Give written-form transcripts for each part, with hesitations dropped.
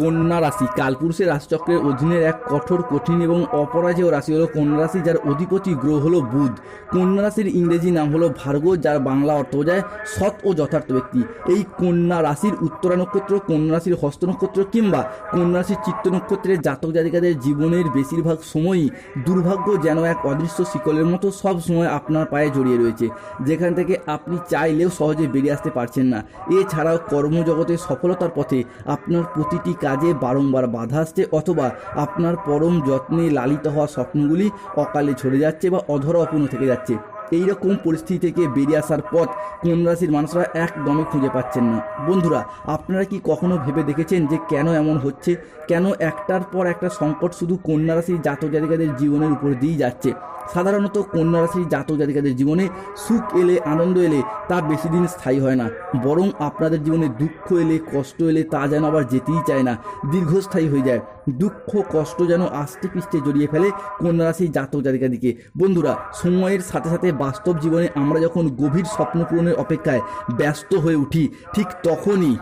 কন্যা রাশি কালপুরুষের রাশিচক্রের অধীনের এক কঠোর, কঠিন এবং অপরাজেয় রাশি হলো কন্যা রাশি, যার অধিপতি গ্রহ হলো বুধ। কন্যা রাশির ইংরেজি নাম হলো ভার্গ, যার বাংলা অর্থ বোঝায় সৎ ও যথার্থ ব্যক্তি। এই কন্যা রাশির উত্তরা নক্ষত্র, কন্যা রাশির হস্ত নক্ষত্র কিংবা কন্যা রাশির চিত্ত নক্ষত্রের জাতক জাতিকাদের জীবনের বেশিরভাগ সময়ই দুর্ভাগ্য যেন এক অদৃশ্য শিকলের মতো সব সময় আপনার পায়ে জড়িয়ে রয়েছে, যেখান থেকে আপনি চাইলেও সহজে বেরিয়ে আসতে পারছেন না। এছাড়াও কর্মজগতে সফলতার পথে আপনার প্রতিটি কাজে বারংবার বাধা আসছে, অথবা আপনার পরম যত্নে লালিত হওয়া স্বপ্নগুলি অকালে ঝরে যাচ্ছে বা অধরা অপূর্ণ থেকে যাচ্ছে। এই রকম পরিস্থিতি থেকে বেরিয়ে আসার পথ কন্যা রাশির মানুষরা একদমই খুঁজে পাচ্ছেন না। বন্ধুরা, আপনারা কি কখনো ভেবে দেখেছেন যে কেন এমন হচ্ছে? কেন একটার পর একটা সংকট শুধু কন্যা রাশির জাতক জাতিকাদের জীবনের উপর দিয়েই যাচ্ছে? সাধারণত কন্যা রাশির জাতক জাতিকাদের জীবনে সুখ এলে, আনন্দ এলে তা বেশি দিন স্থায়ী হয় না, বরং আপনাদের জীবনে দুঃখ এলে, কষ্ট এলে তা যেন আবার যেতেই চায় না, দীর্ঘস্থায়ী হয়ে যায়। দুঃখ কষ্ট যেন আষ্টে পৃষ্ঠে জড়িয়ে ফেলে কন্যা রাশির জাতক জাতিকাদিকে। বন্ধুরা, সময়ের সাথে সাথে বাস্তব জীবনে আমরা যখন গভীর স্বপ্ন পূরণের অপেক্ষায় ব্যস্ত হয়ে উঠি, ঠিক তখনই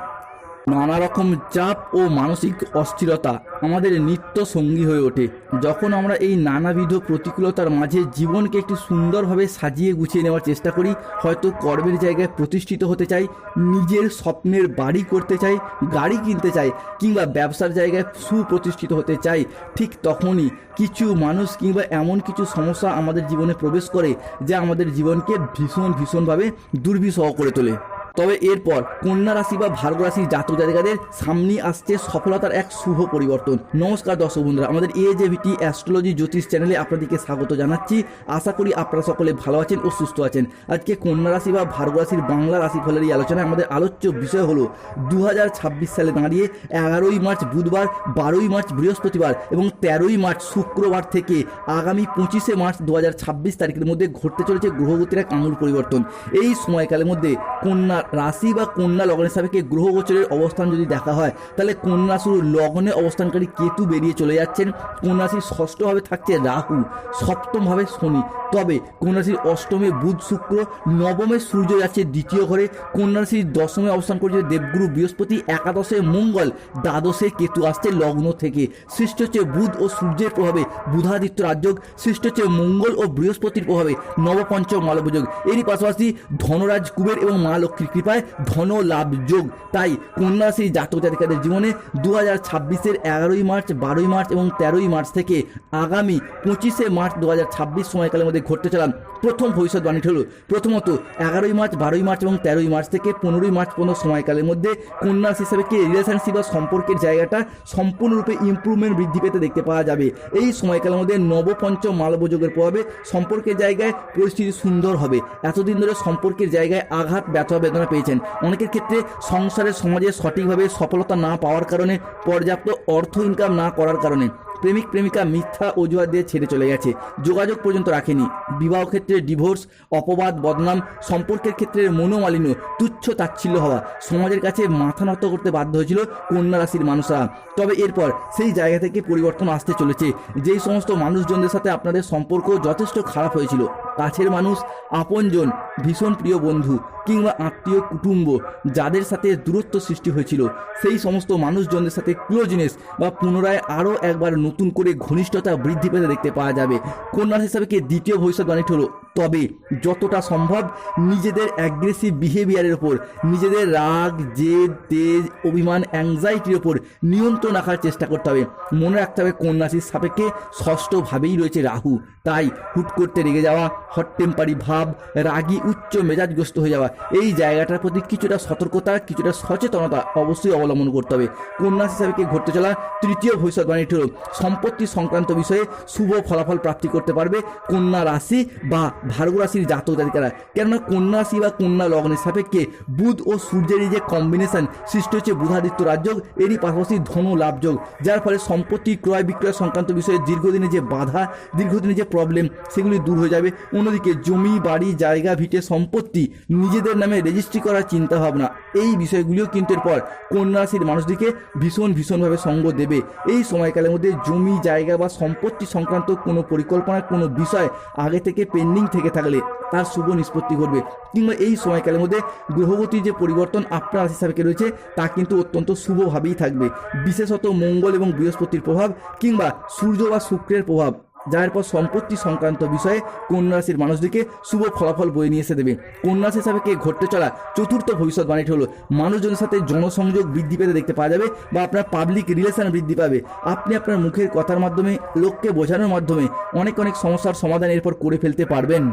নানা রকম চাপ ও মানসিক অস্থিরতা আমাদের নিত্য সঙ্গী হয়ে ওঠে। যখন আমরা এই নানাবিধ প্রতিকূলতার মাঝে জীবনকে একটি সুন্দরভাবে সাজিয়ে গুছিয়ে নেওয়ার চেষ্টা করি, হয়তো কর্মের জায়গায় প্রতিষ্ঠিত হতে চাই, নিজের স্বপ্নের বাড়ি করতে চাই, গাড়ি কিনতে চাই, কিংবা ব্যবসার জায়গায় সুপ্রতিষ্ঠিত হতে চাই, ঠিক তখনই কিছু মানুষ কিংবা এমন কিছু সমস্যা আমাদের জীবনে প্রবেশ করে যা আমাদের জীবনকে ভীষণভাবে দুর্বিষহ করে তোলে। তবে এরপর কন্যা রাশি বা ভার্গ রাশির জাতক জাতিকাদের সামনে আসছে সফলতার এক শুভ পরিবর্তন। নমস্কার দর্শক বন্ধুরা, আমাদের AJVT অ্যাস্ট্রোলজি জ্যোতিষ চ্যানেলে আপনাদেরকে স্বাগত জানাচ্ছি। আশা করি আপনারা সকলে ভালো আছেন ও সুস্থ আছেন। আজকে কন্যা রাশি বা ভার্গ রাশির বাংলা রাশিফলের এই আলোচনায় আমাদের আলোচ্য বিষয় হলো 2026 সালে দাঁড়িয়ে 11ই মার্চ বুধবার, 12ই মার্চ বৃহস্পতিবার এবং 13ই মার্চ শুক্রবার থেকে আগামী 25শে মার্চ 2026 তারিখের মধ্যে ঘটতে চলেছে গ্রহগতির এক আমূল পরিবর্তন। এই সময়কালের মধ্যে কন্যা রাশি বা কন্যা লগ্নের সাপেক্ষে গ্রহ গোচরের অবস্থান যদি দেখা হয়, তাহলে কন্যা রাশির লগ্নে অবস্থানকারী কেতু বেরিয়ে চলে যাচ্ছেন। কন্যা রাশির ষষ্ঠভাবে থাকছে রাহু, সপ্তমভাবে শনি। তবে কন্যা রাশির অষ্টমে বুধ শুক্র, নবমে সূর্য যাচ্ছে দ্বিতীয় ঘরে। কন্যা রাশির দশমে অবস্থান করছে দেবগুরু বৃহস্পতি, একাদশে মঙ্গল, দ্বাদশে কেতু আসছে লগ্ন থেকে। সৃষ্টি হচ্ছে বুধ ও সূর্যের প্রভাবে বুধাদিত্য রাজযোগ, সৃষ্টি হচ্ছে মঙ্গল ও বৃহস্পতির প্রভাবে নবপঞ্চম মালবযোগ। এরই পাশাপাশি ধনরাজ কুবের এবং মা লক্ষ্মীর কৃপায় ধন লাভ যোগ। তাই কন্যা রাশির জাতক জাতিকাদের জীবনে 2026-এর 11ই মার্চ, 12ই মার্চ এবং 13ই মার্চ থেকে আগামী 25শে মার্চ 2026 সময়কালের মধ্যে ঘটতে চলা প্রথম ভবিষ্যৎবাণী হল, প্রথমত 11ই মার্চ, 12ই মার্চ এবং 13ই মার্চ থেকে 15ই মার্চ পর্যন্ত সময়কালের মধ্যে কন্যা রাশি হিসাবে রিলেশনশিপ বা সম্পর্কের জায়গাটা সম্পূর্ণরূপে ইমপ্রুভমেন্ট বৃদ্ধি পেতে দেখতে পাওয়া যাবে। এই সময়কালের মধ্যে নবপঞ্চম মালবযোগের প্রভাবে সম্পর্কের জায়গায় পরিস্থিতি সুন্দর হবে। এতদিন ধরে সম্পর্কের জায়গায় আঘাত, ব্যথা বেদনা পেয়েছেন। অনেকের ক্ষেত্রে সংসারের সমাজে সঠিকভাবে সফলতা না পাওয়ার কারণে, পর্যাপ্ত অর্থ ইনকাম না করার কারণে প্রেমিক প্রেমিকা মিথ্যা অজুহাত দিয়ে ছেড়ে চলে গেছে, যোগাযোগ পর্যন্ত রাখেনি। বিবাহ ক্ষেত্রে ডিভোর্স, অপবাদ, বদনাম, সম্পর্কের ক্ষেত্রে মনোমালিন্য, তুচ্ছ তাচ্ছিল্য হওয়া, সমাজের কাছে মাথা নত করতে বাধ্য হয়েছিল কন্যা রাশির মানুষরা। তবে এরপর সেই জায়গা থেকে পরিবর্তন আসতে চলেছে। যেই সমস্ত মানুষজনদের সাথে আপনাদের সম্পর্ক যথেষ্ট খারাপ হয়েছিল, কাছের মানুষ, আপনজন, ভীষণ প্রিয় বন্ধু কিংবা আত্মীয় কুটুম্ব, যাদের সাথে দূরত্ব সৃষ্টি হয়েছিল, সেই সমস্ত মানুষজনদের সাথে ক্লোজনেস বা পুনরায় আরও একবার নতুন করে ঘনিষ্ঠতা বৃদ্ধি পেতে দেখতে পাওয়া যাবে। কন্যা রাশি হিসাবে দ্বিতীয় ভবিষ্যৎবাণীটি হলো, তবে যতটা সম্ভব নিজেদের অ্যাগ্রেসিভ বিহেভিয়ারের ওপর, নিজেদের রাগ, জেদ, তেজ, অভিমান, অ্যাংজাইটির ওপর নিয়ন্ত্রণ রাখার চেষ্টা করতে হবে। মনে রাখতে হবে কন্যা রাশির সাপেক্ষে ষষ্ঠভাবেই রয়েছে রাহু। তাই হুট করতে রেগে যাওয়া, হট টেম্পারি ভাব, রাগী, উচ্চ মেজাজগ্রস্ত হয়ে যাওয়া, এই জায়গাটার প্রতি কিছুটা সতর্কতা, কিছুটা সচেতনতা অবশ্যই অবলম্বন করতে হবে। কন্যা রাশি হিসাবে ঘটতে চলা তৃতীয় ভবিষ্যৎবাণীটি হল, সম্পত্তি সংক্রান্ত বিষয়ে শুভ ফলাফল প্রাপ্তি করতে পারবে কন্যা রাশি বা ভার্গ রাশির জাতক জাতিকারা। কেননা কন্যা রাশি বা কন্যা লগ্নের সাপেক্ষে বুধ ও সূর্যের এই যে কম্বিনেশন সৃষ্টি হচ্ছে বুধাদিত্য রাজযোগ, এরই পাশাপাশি ধন লাভ যোগ, যার ফলে সম্পত্তি ক্রয় বিক্রয় সংক্রান্ত বিষয়ে দীর্ঘদিনের যে বাধা, দীর্ঘদিনের যে প্রবলেম, সেগুলি দূর হয়ে যাবে। অন্যদিকে জমি, বাড়ি, জায়গা, ভিটে, সম্পত্তি নিজেদের নামে রেজিস্ট্রি করার চিন্তাভাবনা, এই বিষয়গুলিও কিন্তু এরপর কন্যা রাশির মানুষদিকে ভীষণভাবে সঙ্গ দেবে। এই সময়কালের মধ্যে জমি, জায়গা বা সম্পত্তি সংক্রান্ত কোনো পরিকল্পনা, কোনো বিষয় আগে থেকে পেন্ডিং থেকে থাকলে তার শুভ নিষ্পত্তি ঘটবে, কিংবা এই সময়কালের মধ্যে গ্রহগতির যে পরিবর্তন আপনার রাশি সাপেক্ষে রয়েছে তা কিন্তু অত্যন্ত শুভভাবেই থাকবে। বিশেষত মঙ্গল এবং বৃহস্পতির প্রভাব কিংবা সূর্য বা শুক্রের প্রভাব, যার পর সম্পত্তি সংক্রান্ত বিষয়ে কন্যা রাশির মানুষদেরকে শুভ ফলাফল বয়ে নিয়ে এসে দেবে। কন্যা রাশির সাপেক্ষে ঘটতে চলা চতুর্থ ভবিষ্যৎবাণীটি হলো মানুষজনের সাথে জনসংযোগ বৃদ্ধি পেতে দেখতে পাওয়া যাবে, বা আপনার পাবলিক রিলেশন বৃদ্ধি পাবে। আপনি আপনার মুখের কথার মাধ্যমে, লোককে বোঝানোর মাধ্যমে অনেক সমস্যার সমাধান এরপর করে ফেলতে পারবেন।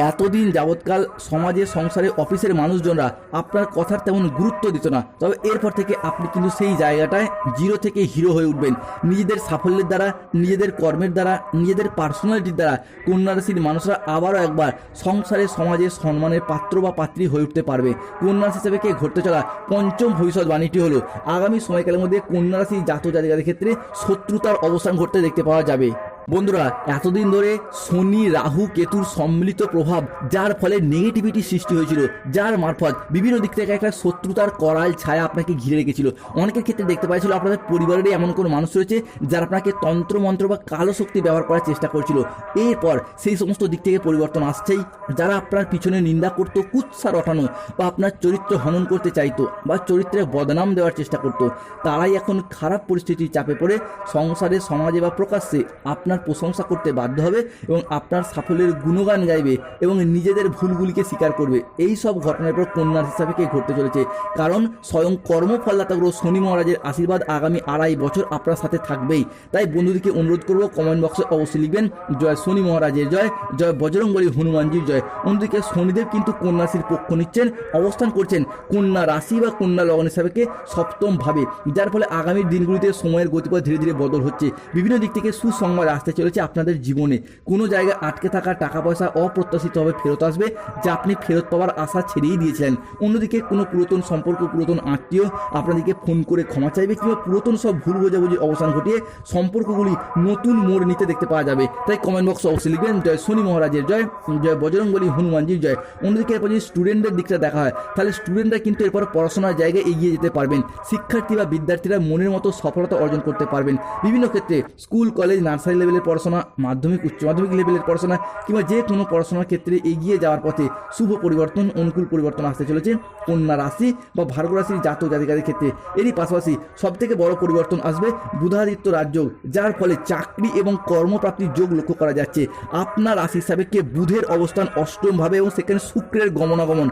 এতদিন যাবৎকাল সমাজে, সংসারে, অফিসের মানুষজনরা আপনার কথার তেমন গুরুত্ব দিত না, তবে এরপর থেকে আপনি কিন্তু সেই জায়গাটায় জিরো থেকে হিরো হয়ে উঠবেন। নিজেদের সাফল্যের দ্বারা, নিজেদের কর্মের দ্বারা, নিজেদের পার্সোনালিটির দ্বারা কন্যা রাশির মানুষরা আবারও একবার সংসারে, সমাজে সম্মানের পাত্র বা পাত্রী হয়ে উঠতে পারবে। কন্যা রাশি হিসেবে ঘটতে চলা পঞ্চম ভবিষ্যৎবাণীটি হলো আগামী সময়কালের মধ্যে কন্যা রাশি জাতক জাতিকাদের ক্ষেত্রে শত্রুতার অবসান ঘটতে দেখতে পাওয়া যাবে। বন্ধুরা, এতদিন ধরে শনি, রাহু, কেতুর সম্মিলিত প্রভাব, যার ফলে নেগেটিভিটি সৃষ্টি হয়েছিল, যার মারফত বিভিন্ন দিক থেকে একটা শত্রুতার করাল ছায়া আপনাকে ঘিরে রেখেছিল। অনেকের ক্ষেত্রে দেখতে পাচ্ছিল আপনাদের পরিবারেরই এমন কোনো মানুষ রয়েছে যারা আপনাকে তন্ত্রমন্ত্র বা কালো শক্তি ব্যবহার করার চেষ্টা করছিল। এরপর সেই সমস্ত দিক থেকে পরিবর্তন আসছেই। যারা আপনার পিছনে নিন্দা করতো, কুৎসা রটানো বা আপনার চরিত্র হনন করতে চাইতো বা চরিত্রে বদনাম দেওয়ার চেষ্টা করতো, তারাই এখন খারাপ পরিস্থিতির চাপে পড়ে সংসারে, সমাজে বা প্রকাশ্যে আপনার প্রশংসা করতে বাধ্য হবে এবং আপনার সাফল্যের গুণগান গাইবে এবং নিজেদের ভুলগুলিকে স্বীকার করবে। এই সব ঘটনার পর কন্যা রাশি হিসাবে ঘটতে চলেছে, কারণ স্বয়ং কর্মফলদাতা গ্রহ শনি মহারাজের আশীর্বাদ আগামী 2.5 বছর আপনার সাথে থাকবেই। তাই বন্ধুদেরকে অনুরোধ করব, কমেন্ট বক্সে অবশ্যই লিখবেন জয় শনি মহারাজের জয়, জয় বজরংবলী হনুমানজির জয়। অন্যদিকে শনিদেব কিন্তু কন্যা রাশির পক্ষ নিচ্ছেন, অবস্থান করছেন কন্যা রাশি বা কন্যা লগ্ন হিসাবে সপ্তম ভাবে, যার ফলে আগামী দিনগুলিতে সময়ের গতিপথ ধীরে ধীরে বদল হচ্ছে। বিভিন্ন দিক থেকে সুসংবাদ আসতে চলেছে আপনাদের জীবনে। কোনো জায়গায় আটকে থাকা টাকা পয়সা অপ্রত্যাশিতভাবে ফেরত আসবে, যা আপনি ফেরত পাওয়ার আশা ছেড়েই দিয়েছিলেন। অন্যদিকে কোনো পুরাতন সম্পর্ক, পুরাতন আত্মীয় আপনাদেরকে ফোন করে ক্ষমা চাইবে, কিংবা পুরাতন সব ভুল বোঝাবুঝি অবসান ঘটিয়ে সম্পর্কগুলি নতুন মোড় নিতে দেখতে পাওয়া যাবে। তাই কমেন্ট বক্সে অবশ্যই লিখবেন জয় শনি মহারাজের জয়, জয় বজরংবলী হনুমানজির জয়। অন্যদিকে এরপর যদি স্টুডেন্টদের দিকটা দেখা হয়, তাহলে স্টুডেন্টরা কিন্তু এরপর পড়াশোনার জায়গায় এগিয়ে যেতে পারবেন। শিক্ষার্থী বা বিদ্যার্থীরা মনের মতো সফলতা অর্জন করতে পারবেন। বিভিন্ন ক্ষেত্রে স্কুল, কলেজ, নার্সারি লেভেলের পড়াশোনা, মাধ্যমিক, উচ্চ মাধ্যমিক লেভেলের পড়াশোনা কিংবা যে কোনো পড়াশোনার ক্ষেত্রে এগিয়ে যাওয়ার পথে শুভ পরিবর্তন, অনুকূল পরিবর্তন আসতে চলেছে কন্যা রাশি বা ভার্গব রাশির জাতক জাতিকাদের ক্ষেত্রে। এরই পাশাপাশি সবথেকে বড় পরিবর্তন আসবে বুধাদিত্য রাজযোগ, যার ফলে চাকরি এবং কর্মপ্রাপ্তির যোগ লক্ষ্য করা যাচ্ছে। আপনার রাশির সাপেক্ষে বুধের অবস্থান অষ্টম ভাবে এবং সেখানে শুক্রের গমনাগমন,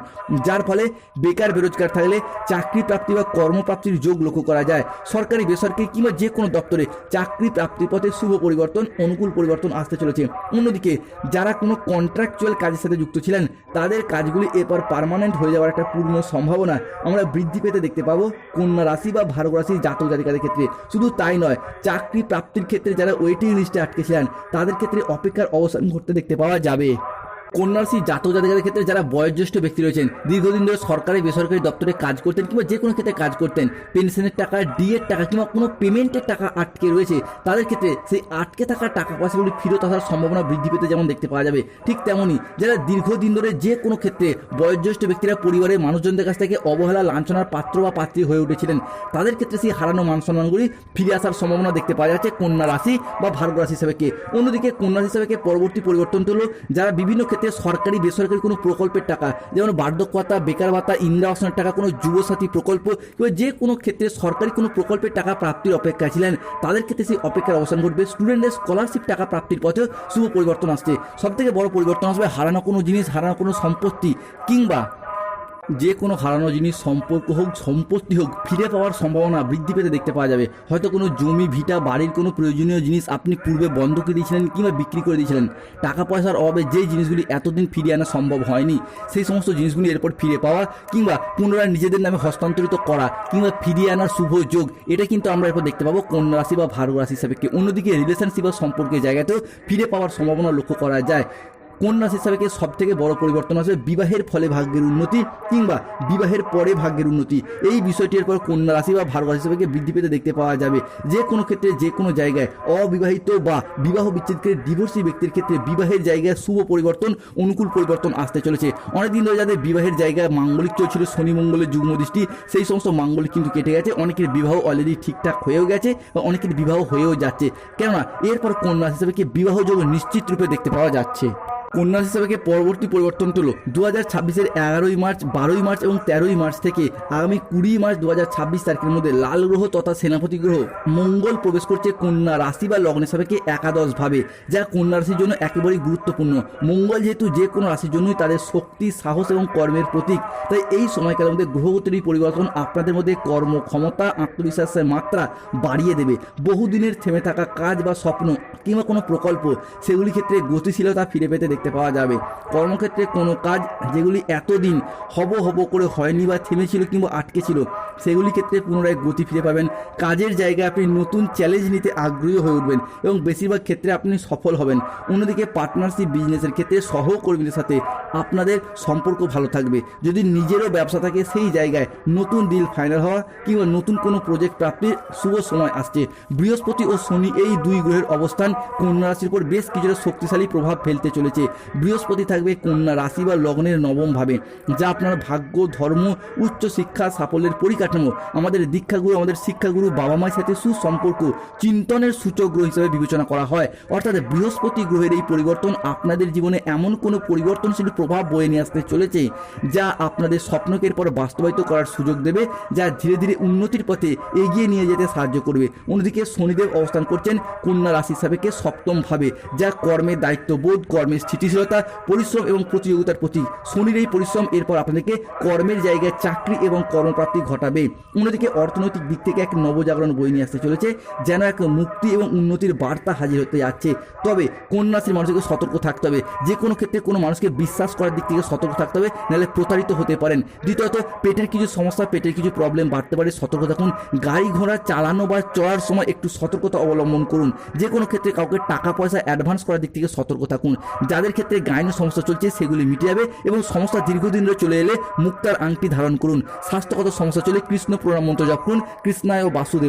যার ফলে বেকার বেরোজগার থাকলে চাকরি প্রাপ্তি বা কর্মপ্রাপ্তির যোগ লক্ষ্য করা যায়। সরকারি, বেসরকারি কিংবা যে কোনো দপ্তরে চাকরি প্রাপ্তির পথে শুভ পরিবর্তন, অনুকূল পরিবর্তন আসতে চলেছে। অন্যদিকে যারা কোনো কন্ট্রাকচুয়াল কাজের সাথে যুক্ত ছিলেন, তাদের কাজগুলি এরপর পার্মানেন্ট হয়ে যাওয়ার একটা পূর্ণ সম্ভাবনা আমরা বৃদ্ধি পেতে দেখতে পাবো কন্যা রাশি বা ভার্গব রাশির জাতক জাতিকাদের ক্ষেত্রে। শুধু তাই নয়, চাকরি প্রাপ্তির ক্ষেত্রে যারা ওয়েটিং লিস্টে আটকে ছিলেন, তাদের ক্ষেত্রে অপেক্ষার অবসান ঘটতে দেখতে পাওয়া যাবে। কন্যা রাশি জাতক জাতিকাদের ক্ষেত্রে যারা বয়োজ্যেষ্ঠ ব্যক্তি রয়েছেন, দীর্ঘদিন ধরে সরকারি, বেসরকারি দপ্তরে কাজ করতেন কিংবা যে কোনো ক্ষেত্রে কাজ করতেন, পেনশনের টাকা, ডিএর টাকা কিংবা কোনো পেমেন্টের টাকা আটকে রয়েছে, তাদের ক্ষেত্রে সেই আটকে থাকা টাকা পয়সাগুলি ফেরত আসার সম্ভাবনা বৃদ্ধি পেতে যেমন দেখতে পাওয়া যাবে, ঠিক তেমনই যারা দীর্ঘদিন ধরে যে কোনো ক্ষেত্রে বয়োজ্যেষ্ঠ ব্যক্তিরা পরিবারের মানুষজনদের কাছ থেকে অবহেলা, লাঞ্ছনার পাত্র বা পাত্রী হয়ে উঠেছিলেন, তাদের ক্ষেত্রে সেই হারানো মান সম্মানগুলি ফিরে আসার সম্ভাবনা দেখতে পাওয়া যাচ্ছে কন্যা রাশি বা ভার্গব রাশি হিসাবে। অন্যদিকে কন্যা রাশি হিসাবে পরবর্তী পরিবর্তনটি হলো যারা বিভিন্ন ক্ষেত্রে সরকারি, বেসরকারি কোনো প্রকল্পের টাকা, যেমন বার্ধক্য ভাতা, বেকার ভাতা, ইন্দিরা আবাসনের টাকা, কোনো যুবসাথী প্রকল্প কিংবা যে কোনো ক্ষেত্রে সরকারি কোনো প্রকল্পের টাকা প্রাপ্তির অপেক্ষায় ছিলেন, তাদের ক্ষেত্রে সেই অপেক্ষার অবসান ঘটবে। স্টুডেন্টদের স্কলারশিপ টাকা প্রাপ্তির পথে শুভ পরিবর্তন আসছে। সবথেকে বড় পরিবর্তন আসবে হারানো কোনো জিনিস, হারানো কোনো সম্পত্তি কিংবা যে কোনো হারানো জিনিস, সম্পর্ক হোক, সম্পত্তি হোক, ফিরে পাওয়ার সম্ভাবনা বৃদ্ধি পেতে দেখতে পাওয়া যাবে। হয়তো কোনো জমি, ভিটা, বাড়ির কোনো প্রয়োজনীয় জিনিস আপনি পূর্বে বন্ধকে দিয়েছিলেন কিংবা বিক্রি করে দিয়েছিলেন, টাকা পয়সার অভাবে যে জিনিসগুলি এতদিন ফিরিয়ে আনা সম্ভব হয়নি, সেই সমস্ত জিনিসগুলি এরপর ফিরে পাওয়া কিংবা পুনরায় নিজেদের নামে হস্তান্তরিত করা কিংবা ফিরিয়ে আনার শুভ যোগ, এটা কিন্তু আমরা এরপর দেখতে পাবো কন্যা রাশি বা ভার্গব রাশি হিসাবে। অন্যদিকে রিলেশনশিপ বা সম্পর্কের জায়গাতেও ফিরে পাওয়ার সম্ভাবনা লক্ষ্য করা যায়। কন্যা রাশি হিসাবে সব থেকে বড় পরিবর্তন আসবে বিবাহের ফলে ভাগ্যের উন্নতি কিংবা বিবাহের পরে ভাগ্যের উন্নতি। এই বিষয়টির পর কন্যা রাশি বা ভার্গব রাশি হিসাবে বৃদ্ধি পেতে দেখতে পাওয়া যাবে। যে কোনো ক্ষেত্রে, যে কোনো জায়গায় অবিবাহিত বা বিবাহ বিচ্ছেদকে ডিভোর্সি ব্যক্তির ক্ষেত্রে বিবাহের জায়গায় শুভ পরিবর্তন, অনুকূল পরিবর্তন আসতে চলেছে। অনেকদিন ধরে যাদের বিবাহের জায়গায় মাঙ্গলিক চলছিল, শনি মঙ্গলের যুগ্ম দৃষ্টি, সেই সমস্ত মাঙ্গলিক কিন্তু কেটে গেছে। অনেকের বিবাহ অলরেডি ঠিকঠাক হয়েও গেছে বা অনেকের বিবাহ হয়েও যাচ্ছে, কেননা এরপর কন্যা রাশি হিসাবে বিবাহ যোগ নিশ্চিত রূপে দেখতে পাওয়া যাচ্ছে। কন্যা রাশি সাপেক্ষে পরবর্তী পরিবর্তন হলো 2026-এর 11ই মার্চ, 12ই মার্চ এবং 13ই মার্চ থেকে আগামী 20 মার্চ 2026 তারিখের মধ্যে লাল গ্রহ তথা সেনাপতি গ্রহ মঙ্গল প্রবেশ করছে কন্যা রাশি বা লগ্নের সাপেক্ষে একাদশভাবে, যা কন্যা রাশির জন্য একেবারেই গুরুত্বপূর্ণ। মঙ্গল যেহেতু যে কোনো রাশির জন্যই তাদের শক্তি, সাহস এবং কর্মের প্রতীক, তাই এই সময়কালের মধ্যে গ্রহগতির পরিবর্তন আপনাদের মধ্যে কর্মক্ষমতা, আত্মবিশ্বাসের মাত্রা বাড়িয়ে দেবে। বহুদিনের থেমে থাকা কাজ বা স্বপ্ন কিংবা কোনো প্রকল্প, সেগুলি ক্ষেত্রে গতিশীলতা ফিরে পেতে দেখতে পাওয়া যাবে। কর্মক্ষেত্রে কোনো কাজ যেগুলি এতদিন হব করে হয়নি বা থেমেছিল কিংবা আটকে ছিল, সেগুলি ক্ষেত্রে পুনরায় গতি ফিরে পাবেন। কাজের জায়গায় আপনি নতুন চ্যালেঞ্জ নিতে আগ্রহী হয়ে উঠবেন এবং বেশিরভাগ ক্ষেত্রে আপনি সফল হবেন। অন্যদিকে পার্টনারশিপ বিজনেসের ক্ষেত্রে সহকর্মীদের সাথে আপনাদের সম্পর্ক ভালো থাকবে। যদি নিজেরও ব্যবসা থাকে, সেই জায়গায় নতুন ডিল ফাইনাল হওয়া কিংবা নতুন কোনো প্রজেক্ট প্রাপ্তির শুভ সময় আসছে। বৃহস্পতি ও শনি এই দুই গ্রহের অবস্থান কন্যা রাশির উপর বেশ কিছুটা শক্তিশালী প্রভাব ফেলতে চলেছে। বৃহস্পতি থাকবে কন্যা রাশি বা লগ্নের নবম ভাবে, যা আপনার ভাগ্য, ধর্ম, উচ্চ শিক্ষা, সাফল্যের পরিকাঠামো, আমাদের দীক্ষাগুরু, আমাদের শিক্ষাগুরু, বাবা মায়ের সাথে সুসম্পর্ক, চিন্তনের সূচক গ্রহ হিসেবে বিবেচনা করা হয়। অর্থাৎ বৃহস্পতি গ্রহের এই পরিবর্তন আপনাদের জীবনে এমন কোনো পরিবর্তনশীল প্রভাব বয়ে নিয়ে আসতে চলেছে, যা আপনাদের স্বপ্নকে এরপর বাস্তবায়িত করার সুযোগ দেবে, যা ধীরে ধীরে উন্নতির পথে এগিয়ে নিয়ে যেতে সাহায্য করবে। অন্যদিকে শনিদেব অবস্থান করছেন কন্যা রাশি সাপেক্ষে সপ্তম ভাবে, যা কর্মের দায়িত্ববোধ, কর্মের স্থিতিশীলতা, পরিশ্রম এবং প্রতিযোগিতার প্রতি। শনির এই পরিশ্রম এরপর আপনাদেরকে কর্মের জায়গায় চাকরি এবং কর্মপ্রাপ্তি ঘটাবে। অন্যদিকে অর্থনৈতিক দিক থেকে এক নবজাগরণ বয়ে নিয়ে আসতে চলেছে, যেন এক মুক্তি এবং উন্নতির বার্তা হাজির হতে যাচ্ছে। তবে কন্যা রাশির মানুষকে সতর্ক থাকতে হবে। যে কোনো ক্ষেত্রে কোনো মানুষকে বিশ্বাস করার দিক থেকে সতর্ক থাকতে হবে, নাহলে প্রতারিত হতে পারেন। দ্বিতীয়ত, পেটের কিছু সমস্যা, পেটের কিছু প্রবলেম বাড়তে পারে, সতর্ক থাকুন। গাড়ি ঘোড়া চালানো বা চলার সময় একটু সতর্কতা অবলম্বন করুন। যে কোনো ক্ষেত্রে কাউকে টাকা পয়সা অ্যাডভান্স করার দিক থেকে সতর্ক থাকুন। যাদের ক্ষেত্রে গাইনের সমস্যা চলছে, সেগুলি মিটে যাবে এবং সমস্যা দীর্ঘদিন ধরে চলে এলে মুক্তার আংটি ধারণ করুন। স্বাস্থ্যগত সমস্যা চলে কৃষ্ণ প্রণাম মন্ত্র জপ করুন। কৃষ্ণায় বাসুদেব।